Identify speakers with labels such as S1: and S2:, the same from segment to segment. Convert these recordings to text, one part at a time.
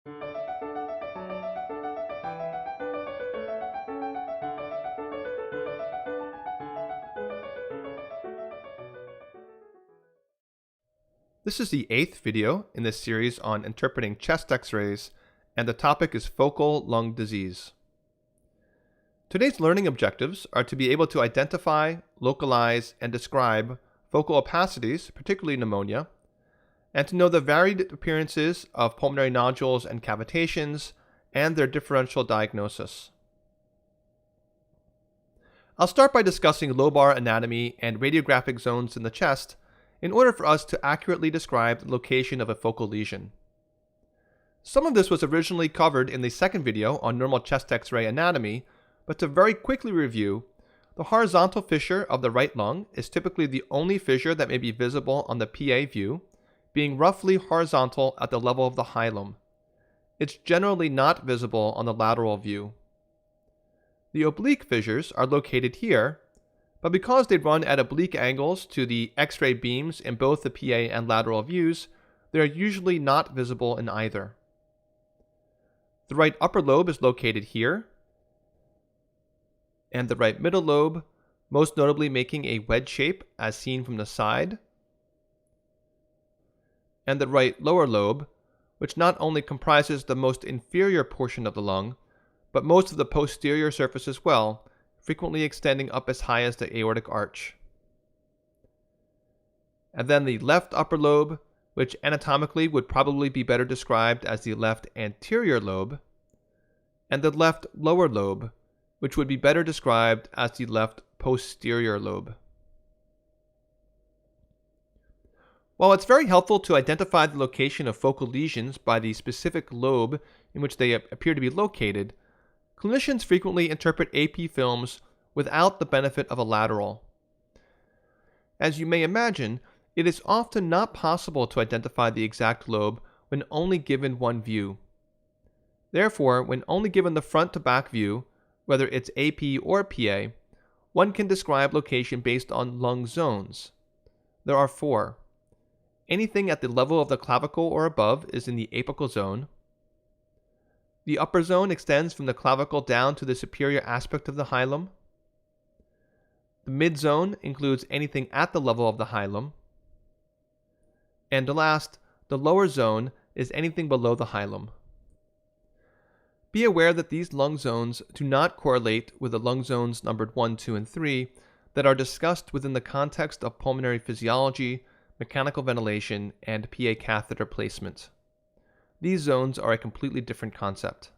S1: This is the 8th video in this series on interpreting chest x-rays, and the topic is focal lung disease. Today's learning objectives are to be able to identify, localize, and describe focal opacities, particularly pneumonia, and to know the varied appearances of pulmonary nodules and cavitations, and their differential diagnosis. I'll start by discussing lobar anatomy and radiographic zones in the chest in order for us to accurately describe the location of a focal lesion. Some of this was originally covered in the second video on normal chest x-ray anatomy, but to very quickly review, the horizontal fissure of the right lung is typically the only fissure that may be visible on the PA view, being roughly horizontal at the level of the hilum. It's generally not visible on the lateral view. The oblique fissures are located here, but because they run at oblique angles to the X-ray beams in both the PA and lateral views, they are usually not visible in either. The right upper lobe is located here, and the right middle lobe, most notably making a wedge shape as seen from the side, and the right lower lobe, which not only comprises the most inferior portion of the lung, but most of the posterior surface as well, frequently extending up as high as the aortic arch. And then the left upper lobe, which anatomically would probably be better described as the left anterior lobe, and the left lower lobe, which would be better described as the left posterior lobe. While it's very helpful to identify the location of focal lesions by the specific lobe in which they appear to be located, clinicians frequently interpret AP films without the benefit of a lateral. As you may imagine, it is often not possible to identify the exact lobe when only given one view. Therefore, when only given the front to back view, whether it's AP or PA, one can describe location based on lung zones. There are 4. Anything at the level of the clavicle or above is in the apical zone. The upper zone extends from the clavicle down to the superior aspect of the hilum. The mid-zone includes anything at the level of the hilum. And last, the lower zone is anything below the hilum. Be aware that these lung zones do not correlate with the lung zones numbered 1, 2, and 3 that are discussed within the context of pulmonary physiology, mechanical ventilation, and PA catheter placement. These zones are a completely different concept.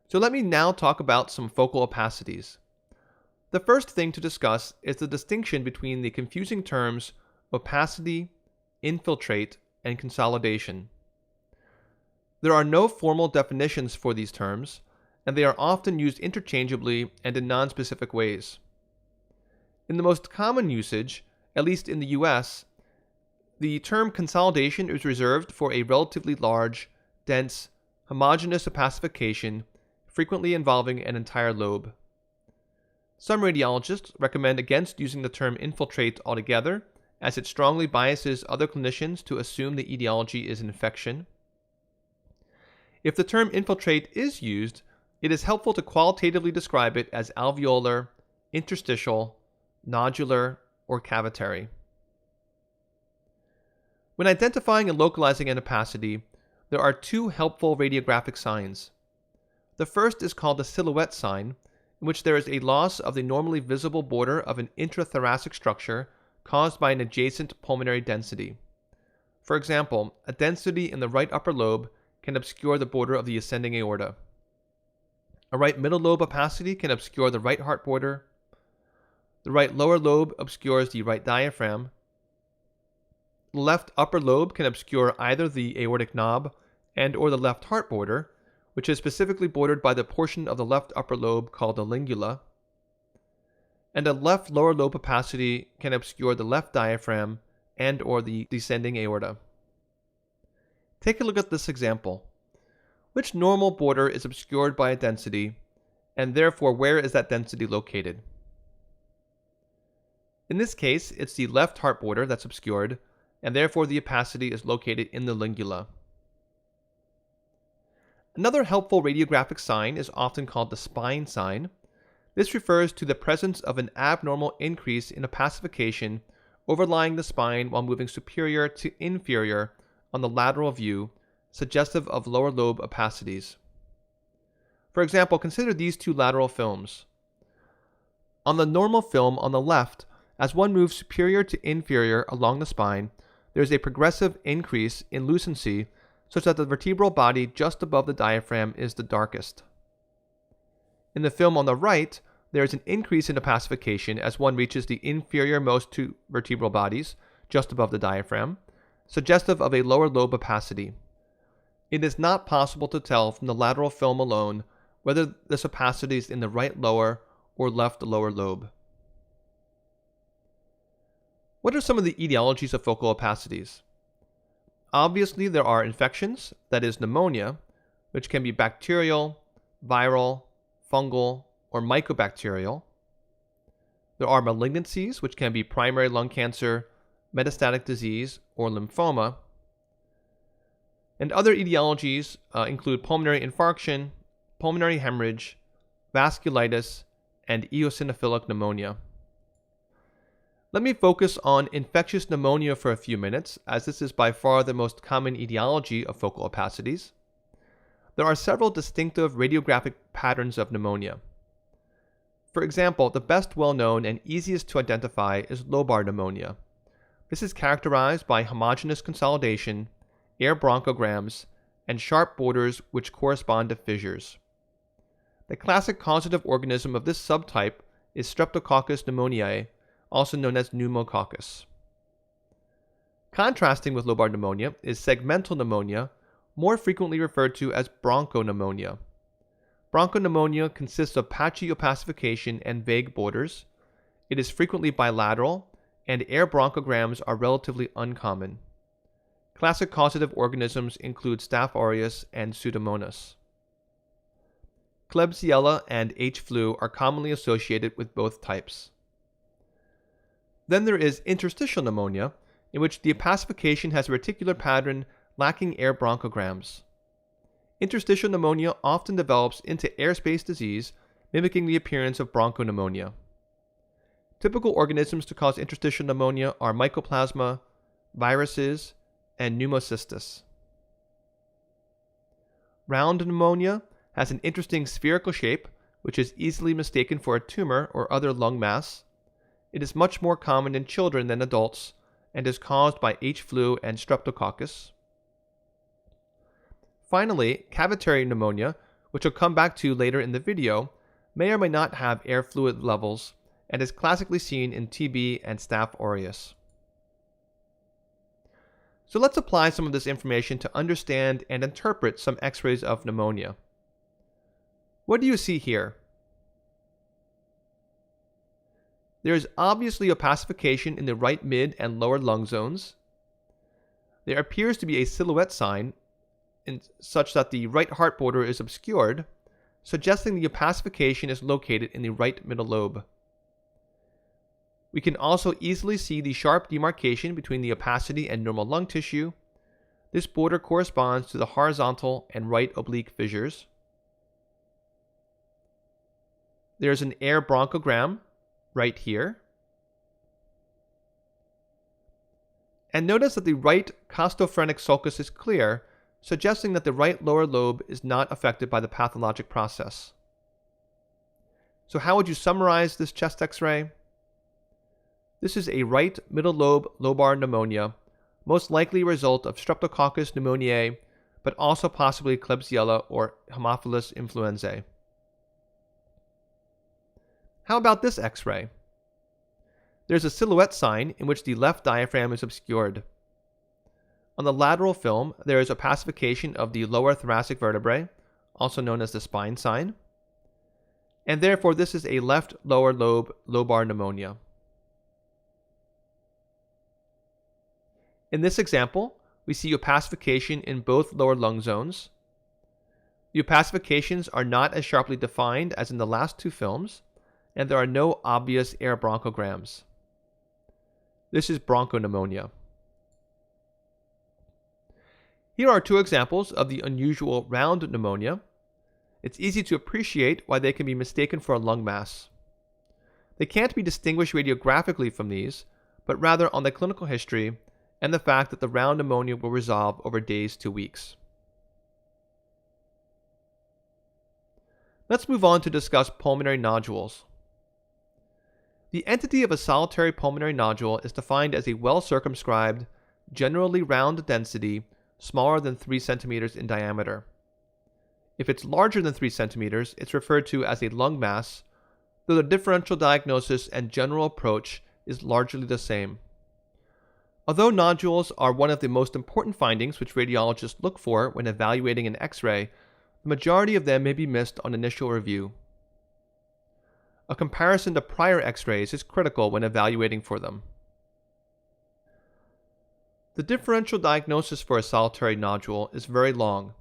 S1: So let me now talk about some focal opacities. The first thing to discuss is the distinction between the confusing terms opacity, infiltrate, and consolidation. There are no formal definitions for these terms, and they are often used interchangeably and in nonspecific ways. In the most common usage, at least in the US, the term consolidation is reserved for a relatively large, dense, homogeneous opacification, frequently involving an entire lobe. Some radiologists recommend against using the term infiltrate altogether, as it strongly biases other clinicians to assume the etiology is infection. If the term infiltrate is used, it is helpful to qualitatively describe it as alveolar, interstitial, nodular, or cavitary. When identifying and localizing an opacity, there are 2 helpful radiographic signs. The first is called the silhouette sign, in which there is a loss of the normally visible border of an intrathoracic structure caused by an adjacent pulmonary density. For example, a density in the right upper lobe can obscure the border of the ascending aorta. A right middle lobe opacity can obscure the right heart border. The right lower lobe obscures the right diaphragm. The left upper lobe can obscure either the aortic knob and or the left heart border, which is specifically bordered by the portion of the left upper lobe called the lingula. And a left lower lobe opacity can obscure the left diaphragm and or the descending aorta. Take a look at this example. Which normal border is obscured by a density, and therefore where is that density located? In this case, it's the left heart border that's obscured, and therefore the opacity is located in the lingula. Another helpful radiographic sign is often called the spine sign. This refers to the presence of an abnormal increase in opacification overlying the spine while moving superior to inferior on the lateral view, suggestive of lower lobe opacities. For example, consider these two lateral films. On the normal film on the left, as one moves superior to inferior along the spine, there is a progressive increase in lucency such that the vertebral body just above the diaphragm is the darkest. In the film on the right, there is an increase in opacification as one reaches the inferior-most two vertebral bodies, just above the diaphragm, suggestive of a lower lobe opacity. It is not possible to tell from the lateral film alone whether this opacity is in the right lower or left lower lobe. What are some of the etiologies of focal opacities? Obviously, there are infections, that is pneumonia, which can be bacterial, viral, fungal, or mycobacterial. There are malignancies, which can be primary lung cancer, metastatic disease, or lymphoma. And other etiologies include pulmonary infarction, pulmonary hemorrhage, vasculitis, and eosinophilic pneumonia. Let me focus on infectious pneumonia for a few minutes, as this is by far the most common etiology of focal opacities. There are several distinctive radiographic patterns of pneumonia. For example, the best well-known and easiest to identify is lobar pneumonia. This is characterized by homogeneous consolidation, air bronchograms, and sharp borders which correspond to fissures. The classic causative organism of this subtype is Streptococcus pneumoniae, also known as pneumococcus. Contrasting with lobar pneumonia is segmental pneumonia, more frequently referred to as bronchopneumonia. Bronchopneumonia consists of patchy opacification and vague borders. It is frequently bilateral, and air bronchograms are relatively uncommon. Classic causative organisms include Staph aureus and Pseudomonas. Klebsiella and H. flu are commonly associated with both types. Then there is interstitial pneumonia, in which the opacification has a reticular pattern lacking air bronchograms. Interstitial pneumonia often develops into airspace disease, mimicking the appearance of bronchopneumonia. Typical organisms to cause interstitial pneumonia are mycoplasma, viruses, and pneumocystis. Round pneumonia has an interesting spherical shape, which is easily mistaken for a tumor or other lung mass. It is much more common in children than adults and is caused by H. flu and Streptococcus. Finally, cavitary pneumonia, which I'll come back to later in the video, may or may not have air fluid levels and is classically seen in TB and Staph aureus. So let's apply some of this information to understand and interpret some X-rays of pneumonia. What do you see here? There is obviously opacification in the right mid and lower lung zones. There appears to be a silhouette sign such that the right heart border is obscured, suggesting the opacification is located in the right middle lobe. We can also easily see the sharp demarcation between the opacity and normal lung tissue. This border corresponds to the horizontal and right oblique fissures. There is an air bronchogram right here. And notice that the right costophrenic sulcus is clear, suggesting that the right lower lobe is not affected by the pathologic process. So how would you summarize this chest X-ray? This is a right middle lobe lobar pneumonia, most likely a result of Streptococcus pneumoniae, but also possibly Klebsiella or Haemophilus influenzae. How about this X-ray? There's a silhouette sign in which the left diaphragm is obscured. On the lateral film, there is opacification of the lower thoracic vertebrae, also known as the spine sign, and therefore this is a left lower lobe lobar pneumonia. In this example, we see opacification in both lower lung zones. The opacifications are not as sharply defined as in the last two films, and there are no obvious air bronchograms. This is bronchopneumonia. Here are two examples of the unusual round pneumonia. It's easy to appreciate why they can be mistaken for a lung mass. They can't be distinguished radiographically from these, but rather on the clinical history and the fact that the round pneumonia will resolve over days to weeks. Let's move on to discuss pulmonary nodules. The entity of a solitary pulmonary nodule is defined as a well-circumscribed, generally round density, smaller than 3 centimeters in diameter. If it's larger than 3 centimeters, it's referred to as a lung mass, though the differential diagnosis and general approach is largely the same. Although nodules are one of the most important findings which radiologists look for when evaluating an X-ray, the majority of them may be missed on initial review. A comparison to prior X-rays is critical when evaluating for them. The differential diagnosis for a solitary nodule is very long.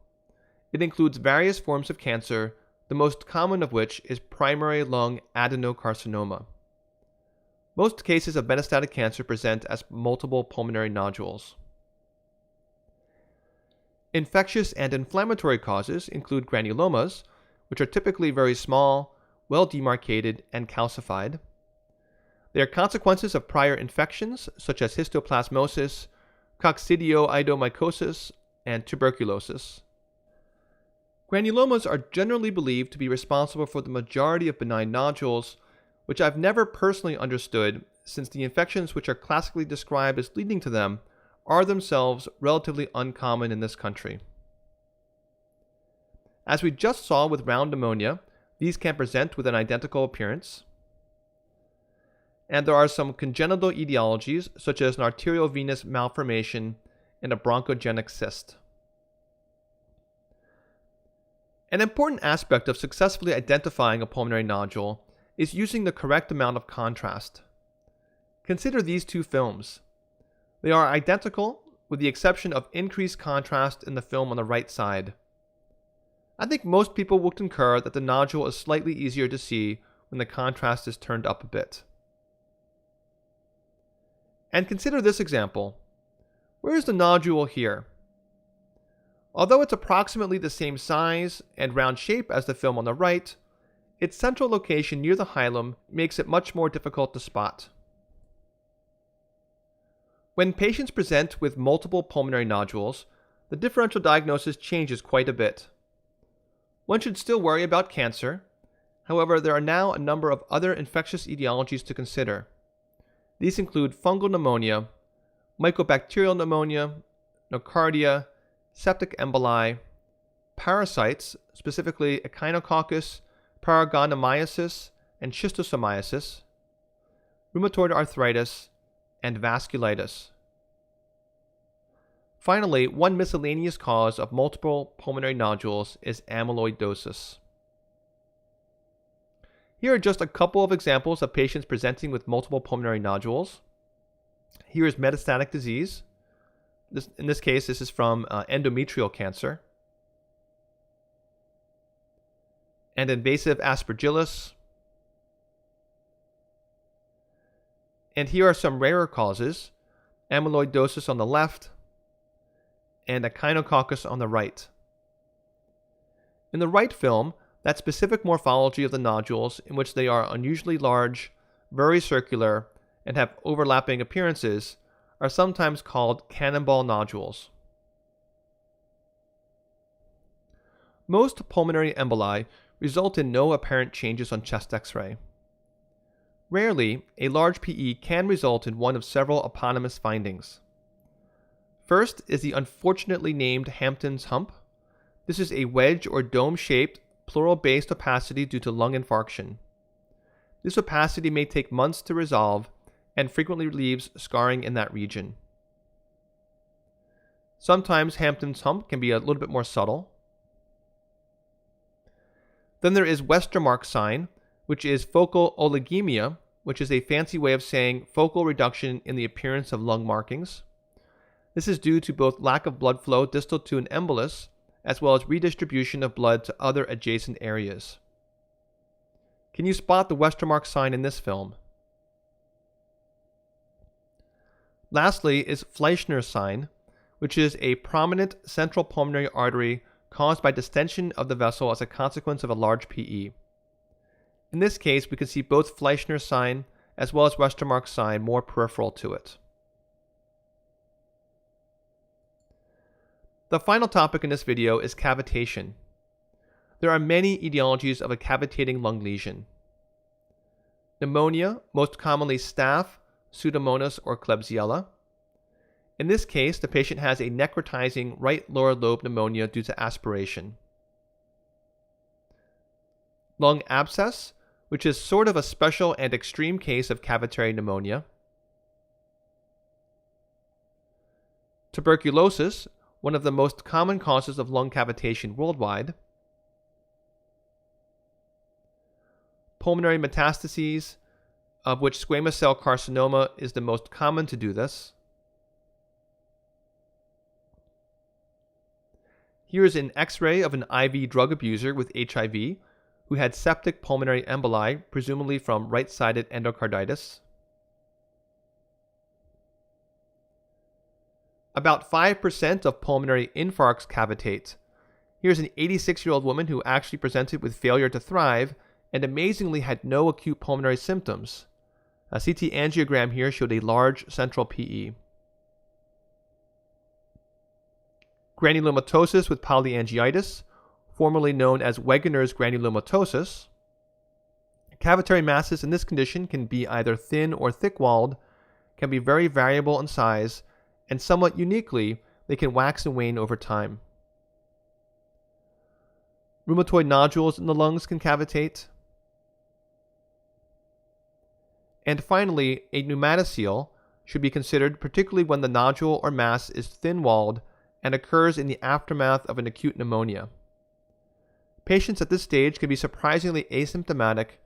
S1: It includes various forms of cancer, the most common of which is primary lung adenocarcinoma. Most cases of metastatic cancer present as multiple pulmonary nodules. Infectious and inflammatory causes include granulomas, which are typically very small, well demarcated, and calcified. They are consequences of prior infections such as histoplasmosis, coccidioidomycosis, and tuberculosis. Granulomas are generally believed to be responsible for the majority of benign nodules, which I've never personally understood since the infections which are classically described as leading to them are themselves relatively uncommon in this country. As we just saw with round pneumonia, these can present with an identical appearance. And there are some congenital etiologies such as an arteriovenous malformation and a bronchogenic cyst. An important aspect of successfully identifying a pulmonary nodule is using the correct amount of contrast. Consider these two films. They are identical with the exception of increased contrast in the film on the right side. I think most people will concur that the nodule is slightly easier to see when the contrast is turned up a bit. And consider this example. Where is the nodule here? Although it's approximately the same size and round shape as the film on the right, its central location near the hilum makes it much more difficult to spot. When patients present with multiple pulmonary nodules, the differential diagnosis changes quite a bit. One should still worry about cancer. However, there are now a number of other infectious etiologies to consider. These include fungal pneumonia, mycobacterial pneumonia, nocardia, septic emboli, parasites, specifically Echinococcus, Paragonimiasis, and Schistosomiasis, rheumatoid arthritis, and vasculitis. Finally, one miscellaneous cause of multiple pulmonary nodules is amyloidosis. Here are just a couple of examples of patients presenting with multiple pulmonary nodules. Here is metastatic disease. In this case, this is from endometrial cancer. And invasive aspergillus. And here are some rarer causes, amyloidosis on the left and Echinococcus on the right. In the right film, that specific morphology of the nodules in which they are unusually large, very circular, and have overlapping appearances are sometimes called cannonball nodules. Most pulmonary emboli result in no apparent changes on chest X-ray. Rarely, a large PE can result in one of several eponymous findings. First is the unfortunately named Hampton's hump. This is a wedge or dome-shaped, pleural-based opacity due to lung infarction. This opacity may take months to resolve and frequently leaves scarring in that region. Sometimes Hampton's hump can be a little bit more subtle. Then there is Westermarck sign, which is focal oligemia, which is a fancy way of saying focal reduction in the appearance of lung markings. This is due to both lack of blood flow distal to an embolus, as well as redistribution of blood to other adjacent areas. Can you spot the Westermarck sign in this film? Lastly is Fleischner's sign, which is a prominent central pulmonary artery caused by distension of the vessel as a consequence of a large PE. In this case, we can see both Fleischner's sign as well as Westermarck's sign more peripheral to it. The final topic in this video is cavitation. There are many etiologies of a cavitating lung lesion. Pneumonia, most commonly staph, Pseudomonas, or Klebsiella. In this case, the patient has a necrotizing right lower lobe pneumonia due to aspiration. Lung abscess, which is sort of a special and extreme case of cavitary pneumonia. Tuberculosis, one of the most common causes of lung cavitation worldwide. Pulmonary metastases, of which squamous cell carcinoma is the most common to do this. Here is an X-ray of an IV drug abuser with HIV who had septic pulmonary emboli, presumably from right-sided endocarditis. About 5% of pulmonary infarcts cavitate. Here's an 86-year-old woman who actually presented with failure to thrive and amazingly had no acute pulmonary symptoms. A CT angiogram here showed a large central PE. Granulomatosis with polyangiitis, formerly known as Wegener's granulomatosis. Cavitary masses in this condition can be either thin or thick-walled, can be very variable in size, and somewhat uniquely, they can wax and wane over time. Rheumatoid nodules in the lungs can cavitate. And finally, a pneumatocele should be considered, particularly when the nodule or mass is thin-walled and occurs in the aftermath of an acute pneumonia. Patients at this stage can be surprisingly asymptomatic,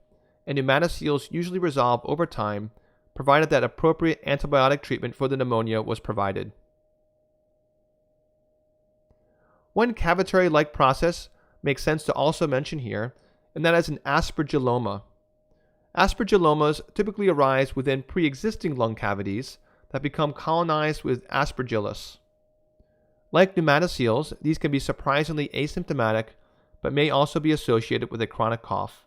S1: and pneumatoceles usually resolve over time, provided that appropriate antibiotic treatment for the pneumonia was provided. One cavitary-like process makes sense to also mention here, and that is an aspergilloma. Aspergillomas typically arise within pre-existing lung cavities that become colonized with aspergillus. Like pneumatoceles, these can be surprisingly asymptomatic, but may also be associated with a chronic cough.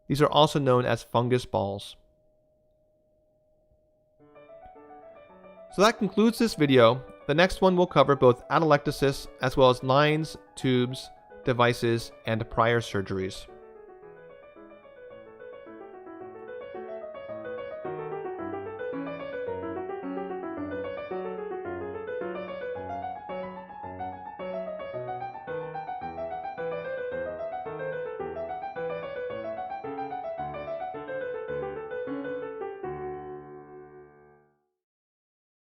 S1: These are also known as fungus balls. So that concludes this video. The next one will cover both atelectasis as well as lines, tubes, devices, and prior surgeries.